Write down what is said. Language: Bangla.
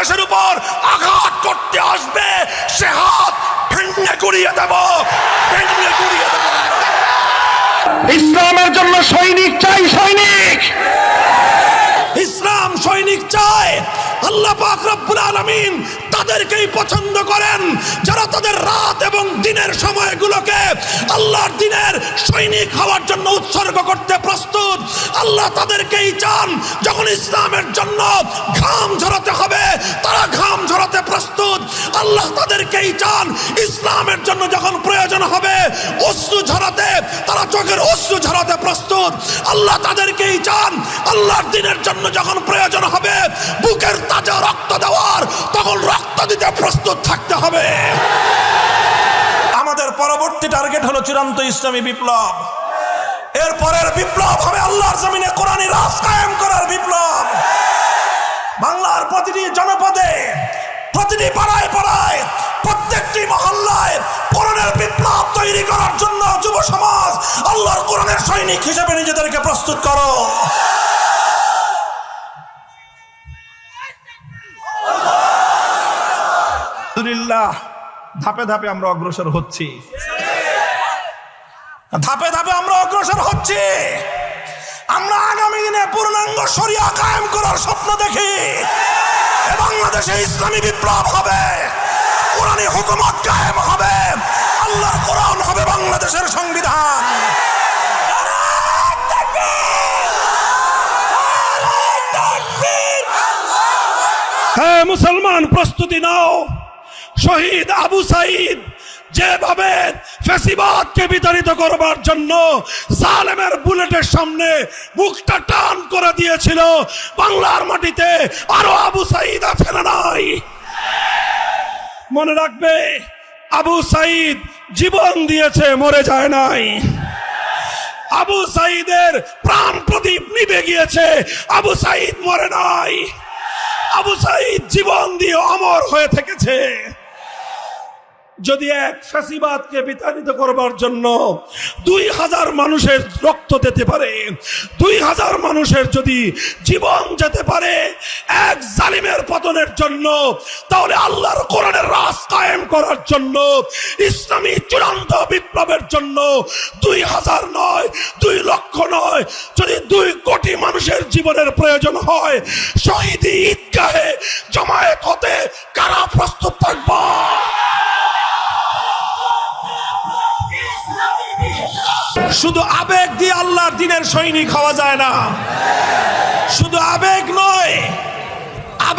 বাংলাদেশের উপর আঘাত করতে আসবে সে হাত ভেঙে গুড়িয়ে দেব, ভেঙে গুড়িয়ে দেব। ইসলামের জন্য সৈনিক চাই, সৈনিক। ইসলাম সৈনিক চায়। আল্লাহ পাক রব্বুল আলামিন তাদেরকেই পছন্দ করেন যারা তাদের রাত এবং দিনের সময়গুলোকে আল্লাহর দিনের সৈনিক হওয়ার জন্য উৎসর্গ করতে প্রস্তুত। আল্লাহ তাদেরকেই চান যখন ইসলামের জন্য ঘাম ঝরাতে হবে তারা ঘাম ঝরাতে প্রস্তুত। আল্লাহ তাদেরকেই চান ইসলামের জন্য যখন প্রয়োজন হবে অশ্রু ঝরাতে তারা চোখের অশ্রু ঝরাতে প্রস্তুত। আল্লাহ তাদেরকেই চান আল্লাহর দিনের জন্য যখন প্রয়োজন হবে বুকের তাজা রক্ত দেওয়ার তখন রক্ত দিতে প্রস্তুত থাকতে হবে। আমাদের পরবর্তী টার্গেট হলো চূড়ান্ত ইসলামী বিপ্লব। এরপরের বিপ্লব হবে আল্লাহর জমিনে কোরআনী রাজ কায়েম করার বিপ্লব। বাংলার প্রতিটি জনপদে, প্রতিটি পাড়ায় পাড়ায়, প্রত্যেকটি মহল্লায় কোরআনের বিপ্লব তৈরি করার জন্য যুব সমাজ আল্লাহর কোরআনের সৈনিক হিসেবে নিজেদেরকে প্রস্তুত করো। আলহামদুলিল্লাহ, ধাপে ধাপে আমরা অগ্রসর হচ্ছি, ধাপে ধাপে আমরা অগ্রসর হচ্ছি। আমরা আগামী দিনে পূর্ণাঙ্গ শরিয়া কায়েম করার স্বপ্ন দেখি। বাংলাদেশে ইসলামী বিপ্লব হবে, কোরআনী হুকুমত কায়েম হবে, আল্লাহর কোরআন হবে বাংলাদেশের সংবিধান। হ্যাঁ মুসলমান, প্রস্তুতি নাও। শহীদ আবু সাইদ যেভাবে ফ্যাসিবাদকে বিতাড়িত করবার জন্য জালেমের বুলেটের সামনে মুখটা টান করে দিয়েছিল, বাংলার মাটিতে আরো আবু সাইদ আছে না নাই? মনে রাখবে, আবু সাইদ জীবন দিয়েছে, মরে যায় নাই। আবু সাইদের প্রাণ প্রদীপ নিভে গিয়েছে, আবু সাইদ মরে নাই। আবু সাইদ জীবন দিয়ে অমর হয়ে থেকেছে। যদি এক ফ্যাসিবাদকে বিতাড়িত করবার জন্য 2000 মানুষের রক্ত দিতে পারে, 2000 মানুষের যদি জীবন যেতে পারে এক জালিমের পতনের জন্য, তাহলে আল্লাহর কোরআনের রাজ কায়েম করার জন্য, ইসলামী চূড়ান্ত বিপ্লবের জন্য 2000 নয়, 2 লক্ষ নয়, যদি 2 কোটি মানুষের জীবনের প্রয়োজন হয়, শহীদি ঈদগাহে জমায়েত হতে কারা প্রস্তুত থাকবা? শুধু আবেগ দিয়ে আল্লাহর দিনের সৈনিক হওয়া যায় না।